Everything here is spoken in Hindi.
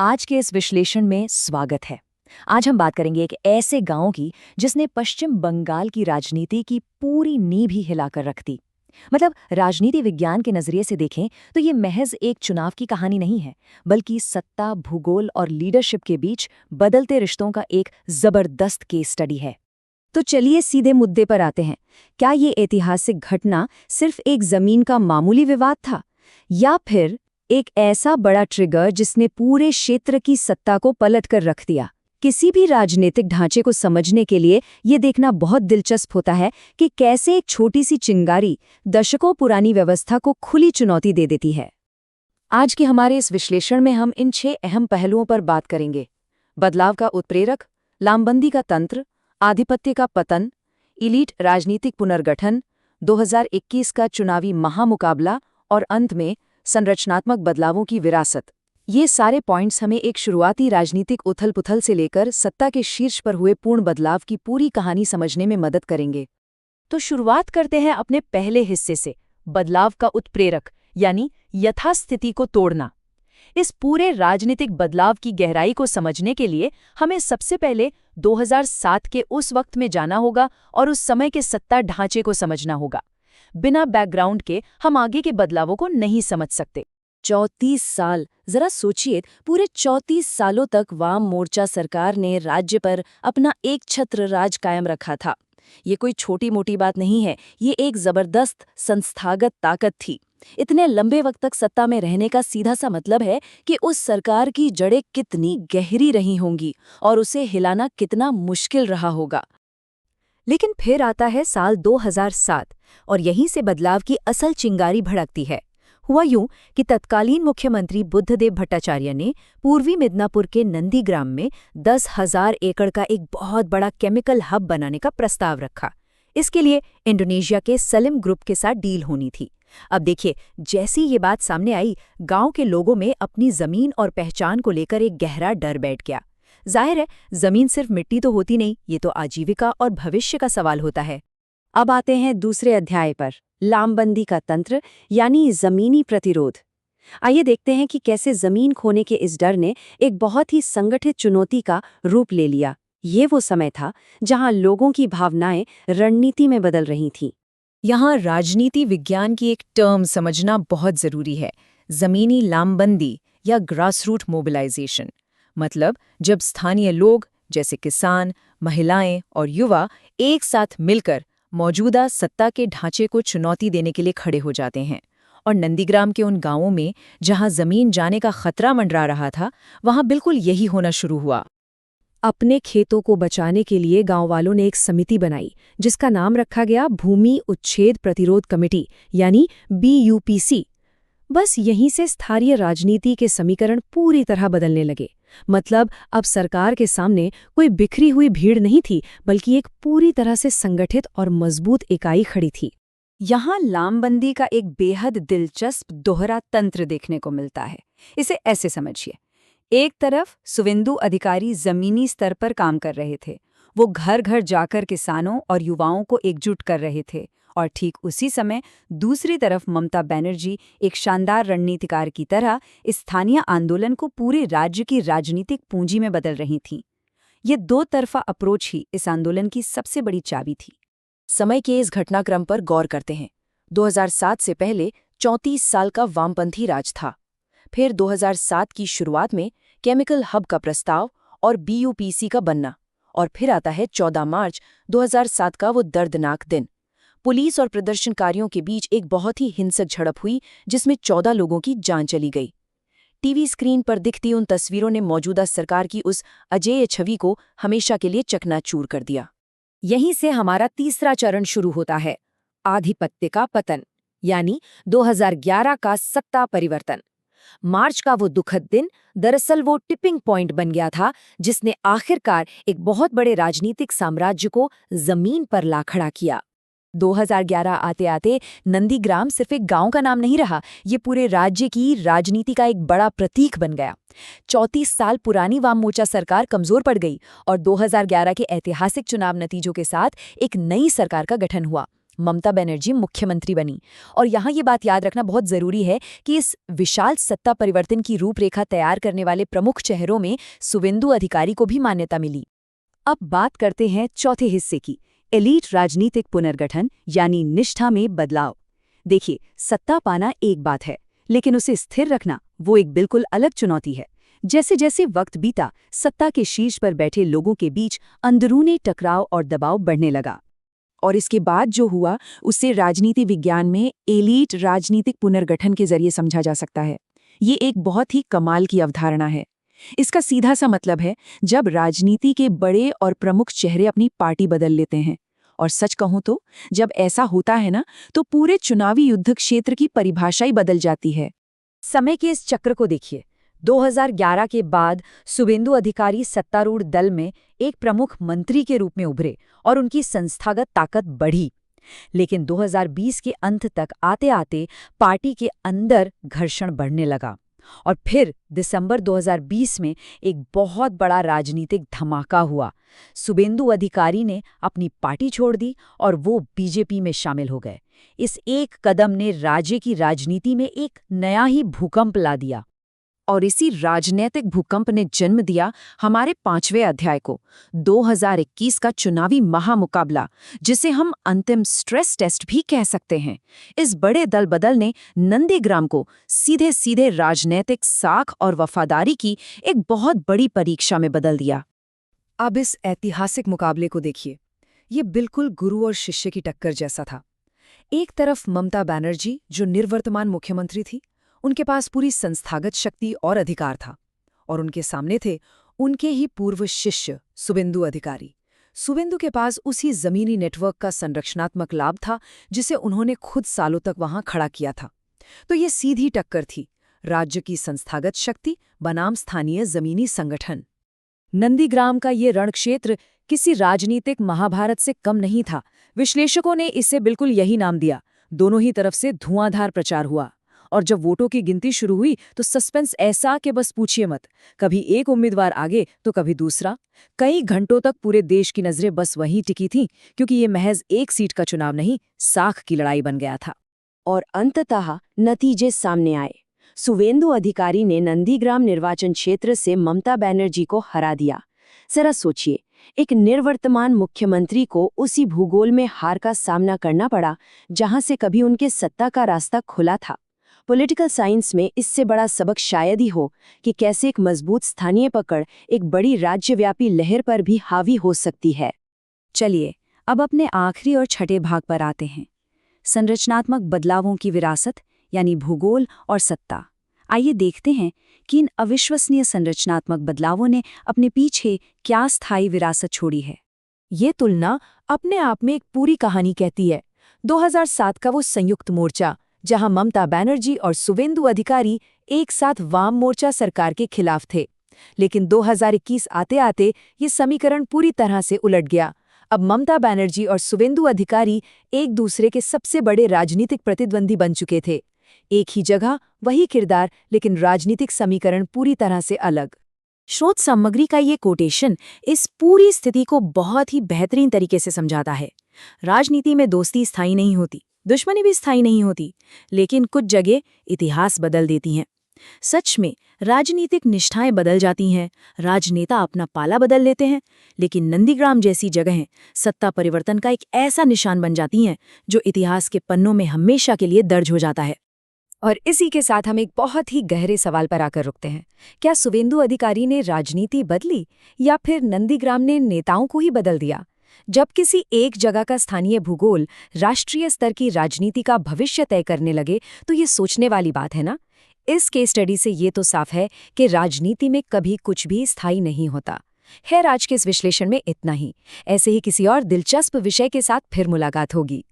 आज के इस विश्लेषण में स्वागत है। आज हम बात करेंगे एक ऐसे गांव की जिसने पश्चिम बंगाल की राजनीति की पूरी नींव ही हिलाकर रख दी। मतलब राजनीति विज्ञान के नजरिए से देखें तो ये महज एक चुनाव की कहानी नहीं है, बल्कि सत्ता, भूगोल और लीडरशिप के बीच बदलते रिश्तों का एक जबरदस्त केस स्टडी है। तो चलिए सीधे मुद्दे पर आते हैं। क्या ये ऐतिहासिक घटना सिर्फ एक जमीन का मामूली विवाद था, या फिर एक ऐसा बड़ा ट्रिगर जिसने पूरे क्षेत्र की सत्ता को पलट कर रख दिया? किसी भी राजनीतिक ढांचे को समझने के लिए ये देखना बहुत दिलचस्प होता है कि कैसे एक छोटी सी चिंगारी दशकों पुरानी व्यवस्था को खुली चुनौती दे देती है। आज के हमारे इस विश्लेषण में हम इन 6 अहम पहलुओं पर बात करेंगे। बदलाव का उत्प्रेरक, लामबंदी का तंत्र, आधिपत्य का पतन, इलीट राजनीतिक पुनर्गठन, 2021 का चुनावी महामुकाबला और अंत में संरचनात्मक बदलावों की विरासत। ये सारे पॉइंट्स हमें एक शुरुआती राजनीतिक उथल-पुथल से लेकर सत्ता के शीर्ष पर हुए पूर्ण बदलाव की पूरी कहानी समझने में मदद करेंगे। तो शुरुआत करते हैं अपने पहले हिस्से से, बदलाव का उत्प्रेरक यानी यथास्थिति को तोड़ना। इस पूरे राजनीतिक बदलाव की गहराई को समझने के लिए हमें सबसे पहले 2007 के उस वक्त में जाना होगा और उस समय के सत्ता ढांचे को समझना होगा। बिना बैकग्राउंड के हम आगे के बदलावों को नहीं समझ सकते। 34 साल, जरा सोचिए, पूरे 34 सालों तक वाम मोर्चा सरकार ने राज्य पर अपना एक छत्र राज कायम रखा था। ये कोई छोटी मोटी बात नहीं है, ये एक जबरदस्त संस्थागत ताकत थी। इतने लंबे वक्त तक सत्ता में रहने का सीधा सा मतलब है कि उस सरकार की जड़ें कितनी गहरी रही होंगी और उसे हिलाना कितना मुश्किल रहा होगा। लेकिन फिर आता है साल 2007 और यहीं से बदलाव की असल चिंगारी भड़कती है। हुआ यूं कि तत्कालीन मुख्यमंत्री बुद्धदेव भट्टाचार्य ने पूर्वी मिदनापुर के नंदीग्राम में 10,000 एकड़ का एक बहुत बड़ा केमिकल हब बनाने का प्रस्ताव रखा। इसके लिए इंडोनेशिया के सलिम ग्रुप के साथ डील होनी थी। अब देखिए, जैसी ये बात सामने आई, गांव के लोगों में अपनी जमीन और पहचान को लेकर एक गहरा डर बैठ गया। जाहिर है, जमीन सिर्फ मिट्टी तो होती नहीं, ये तो आजीविका और भविष्य का सवाल होता है। अब आते हैं दूसरे अध्याय पर, लामबंदी का तंत्र यानी जमीनी प्रतिरोध। आइए देखते हैं कि कैसे जमीन खोने के इस डर ने एक बहुत ही संगठित चुनौती का रूप ले लिया। ये वो समय था जहां लोगों की भावनाएं रणनीति में बदल रही थीं। यहाँ राजनीति विज्ञान की एक टर्म समझना बहुत जरूरी है, जमीनी लामबंदी या ग्रासरूट मोबिलाइजेशन। मतलब जब स्थानीय लोग जैसे किसान, महिलाएं और युवा एक साथ मिलकर मौजूदा सत्ता के ढांचे को चुनौती देने के लिए खड़े हो जाते हैं। और नंदीग्राम के उन गांवों में जहां जमीन जाने का खतरा मंडरा रहा था, वहां बिल्कुल यही होना शुरू हुआ। अपने खेतों को बचाने के लिए गांव वालों ने एक समिति बनाई जिसका नाम रखा गया भूमि उच्छेद प्रतिरोध कमेटी यानी BUPC। बस यहीं से स्थानीय राजनीति के समीकरण पूरी तरह बदलने लगे। मतलब अब सरकार के सामने कोई बिखरी हुई भीड़ नहीं थी, बल्कि एक पूरी तरह से संगठित और मजबूत इकाई खड़ी थी। यहाँ लामबंदी का एक बेहद दिलचस्प दोहरा तंत्र देखने को मिलता है। इसे ऐसे समझिए, एक तरफ सुवेंदु अधिकारी जमीनी स्तर पर काम कर रहे थे। वो घर घर जाकर किसानों और युवाओं को एकजुट कर रहे थे, और ठीक उसी समय दूसरी तरफ ममता बनर्जी एक शानदार रणनीतिकार की तरह इस स्थानीय आंदोलन को पूरे राज्य की राजनीतिक पूंजी में बदल रही थीं। ये दो तरफा अप्रोच ही इस आंदोलन की सबसे बड़ी चाबी थी। समय के इस घटनाक्रम पर गौर करते हैं। 2007 से पहले 34 साल का वामपंथी राज था। फिर 2007 की शुरुआत में केमिकल हब का प्रस्ताव और BUPC का बनना, और फिर आता है 14 मार्च 2007 का वो दर्दनाक दिन। पुलिस और प्रदर्शनकारियों के बीच एक बहुत ही हिंसक झड़प हुई जिसमें 14 लोगों की जान चली गई। टीवी स्क्रीन पर दिखती उन तस्वीरों ने मौजूदा सरकार की उस अजेय छवि को हमेशा के लिए चकनाचूर कर दिया। यहीं से हमारा तीसरा चरण शुरू होता है, आधिपत्य का पतन यानी 2011 का सत्ता परिवर्तन। मार्च का वो दुखद दिन दरअसल वो टिपिंग पॉइंट बन गया था जिसने आखिरकार एक बहुत बड़े राजनीतिक साम्राज्य को जमीन पर ला खड़ा किया। 2011 आते आते नंदीग्राम सिर्फ एक गांव का नाम नहीं रहा, ये पूरे राज्य की राजनीति का एक बड़ा प्रतीक बन गया। 34 साल पुरानी वाम मोर्चा सरकार कमजोर पड़ गई और 2011 के ऐतिहासिक चुनाव नतीजों के साथ एक नई सरकार का गठन हुआ। ममता बनर्जी मुख्यमंत्री बनी। और यहाँ ये बात याद रखना बहुत जरूरी है कि इस विशाल सत्ता परिवर्तन की रूपरेखा तैयार करने वाले प्रमुख चेहरों में शुवेंदु अधिकारी को भी मान्यता मिली। अब बात करते हैं चौथे हिस्से की, एलीट राजनीतिक पुनर्गठन यानी निष्ठा में बदलाव। देखिए, सत्ता पाना एक बात है, लेकिन उसे स्थिर रखना वो एक बिल्कुल अलग चुनौती है। जैसे जैसे वक्त बीता, सत्ता के शीर्ष पर बैठे लोगों के बीच अंदरूनी टकराव और दबाव बढ़ने लगा। और इसके बाद जो हुआ उसे राजनीति विज्ञान में एलीट राजनीतिक पुनर्गठन के जरिए समझा जा सकता है। ये एक बहुत ही कमाल की अवधारणा है। इसका सीधा सा मतलब है जब राजनीति के बड़े और प्रमुख चेहरे अपनी पार्टी बदल लेते हैं। और सच कहूं तो जब ऐसा होता है ना, तो पूरे चुनावी युद्ध क्षेत्र की परिभाषा ही बदल जाती है। समय के इस चक्र को देखिए। 2011 के बाद शुवेंदु अधिकारी सत्तारूढ़ दल में एक प्रमुख मंत्री के रूप में उभरे और उनकी संस्थागत ताकत बढ़ी। लेकिन 2020 के अंत तक आते आते पार्टी के अंदर घर्षण बढ़ने लगा और फिर दिसंबर 2020 में एक बहुत बड़ा राजनीतिक धमाका हुआ। शुवेंदु अधिकारी ने अपनी पार्टी छोड़ दी और वो बीजेपी में शामिल हो गए। इस एक कदम ने राज्य की राजनीति में एक नया ही भूकंप ला दिया। और इसी राजनीतिक भूकंप ने जन्म दिया हमारे 5वें अध्याय को, 2021 का चुनावी महामुकाबला, जिसे हम अंतिम स्ट्रेस टेस्ट भी कह सकते हैं। इस बड़े दल बदल ने नंदीग्राम को सीधे सीधे राजनीतिक साख और वफादारी की एक बहुत बड़ी परीक्षा में बदल दिया। अब इस ऐतिहासिक मुकाबले को देखिए। ये बिल्कुल गुरु और शिष्य की टक्कर जैसा था। एक तरफ ममता बनर्जी, जो निर्वर्तमान मुख्यमंत्री थी, उनके पास पूरी संस्थागत शक्ति और अधिकार था, और उनके सामने थे उनके ही पूर्व शिष्य शुवेंदु अधिकारी। शुवेंदु के पास उसी जमीनी नेटवर्क का संरक्षणात्मक लाभ था जिसे उन्होंने खुद सालों तक वहां खड़ा किया था। तो ये सीधी टक्कर थी, राज्य की संस्थागत शक्ति बनाम स्थानीय जमीनी संगठन। नंदीग्राम का ये रणक्षेत्र किसी राजनीतिक महाभारत से कम नहीं था। विश्लेषकों ने इसे बिल्कुल यही नाम दिया। दोनों ही तरफ से धुआंधार प्रचार हुआ, और जब वोटों की गिनती शुरू हुई तो सस्पेंस ऐसा कि बस पूछिए मत। कभी एक उम्मीदवार आगे तो कभी दूसरा। कई घंटों तक पूरे देश की नजरें बस वहीं टिकी थीं, क्योंकि ये महज एक सीट का चुनाव नहीं, साख की लड़ाई बन गया था। और अंततः नतीजे सामने आए। शुवेंदु अधिकारी ने नंदीग्राम निर्वाचन क्षेत्र से ममता बनर्जी को हरा दिया। जरा सोचिए, एक निर्वर्तमान मुख्यमंत्री को उसी भूगोल में हार का सामना करना पड़ा जहां से कभी उनके सत्ता का रास्ता खुला था। पॉलिटिकल साइंस में इससे बड़ा सबक शायद ही हो कि कैसे एक मजबूत स्थानीय पकड़ एक बड़ी राज्यव्यापी लहर पर भी हावी हो सकती है। चलिए, अब अपने आखिरी और छठे भाग पर आते हैं, संरचनात्मक बदलावों की विरासत यानी भूगोल और सत्ता। आइए देखते हैं कि इन अविश्वसनीय संरचनात्मक बदलावों ने अपने पीछे क्या स्थायी विरासत छोड़ी है। ये तुलना अपने आप में एक पूरी कहानी कहती है। 2007 का वो संयुक्त मोर्चा, जहां ममता बनर्जी और शुवेंदु अधिकारी एक साथ वाम मोर्चा सरकार के खिलाफ थे। लेकिन 2021 आते आते ये समीकरण पूरी तरह से उलट गया। अब ममता बनर्जी और शुवेंदु अधिकारी एक दूसरे के सबसे बड़े राजनीतिक प्रतिद्वंदी बन चुके थे। एक ही जगह, वही किरदार, लेकिन राजनीतिक समीकरण पूरी तरह से अलग। स्रोत सामग्री का ये कोटेशन इस पूरी स्थिति को बहुत ही बेहतरीन तरीके से समझाता है। राजनीति में दोस्ती स्थायी नहीं होती, दुश्मनी भी स्थायी नहीं होती, लेकिन कुछ जगह इतिहास बदल देती हैं। सच में राजनीतिक निष्ठाएं बदल जाती हैं, राजनेता अपना पाला बदल लेते हैं, लेकिन नंदीग्राम जैसी जगहें सत्ता परिवर्तन का एक ऐसा निशान बन जाती हैं जो इतिहास के पन्नों में हमेशा के लिए दर्ज हो जाता है। और इसी के साथ हम एक बहुत ही गहरे सवाल पर आकर रुकते हैं। क्या शुवेंदु अधिकारी ने राजनीति बदली या फिर नंदीग्राम ने नेताओं को ही बदल दिया? जब किसी एक जगह का स्थानीय भूगोल राष्ट्रीय स्तर की राजनीति का भविष्य तय करने लगे तो ये सोचने वाली बात है ना। इस केस स्टडी से ये तो साफ है कि राजनीति में कभी कुछ भी स्थायी नहीं होता। खैर, आज के इस विश्लेषण में इतना ही। ऐसे ही किसी और दिलचस्प विषय के साथ फिर मुलाकात होगी।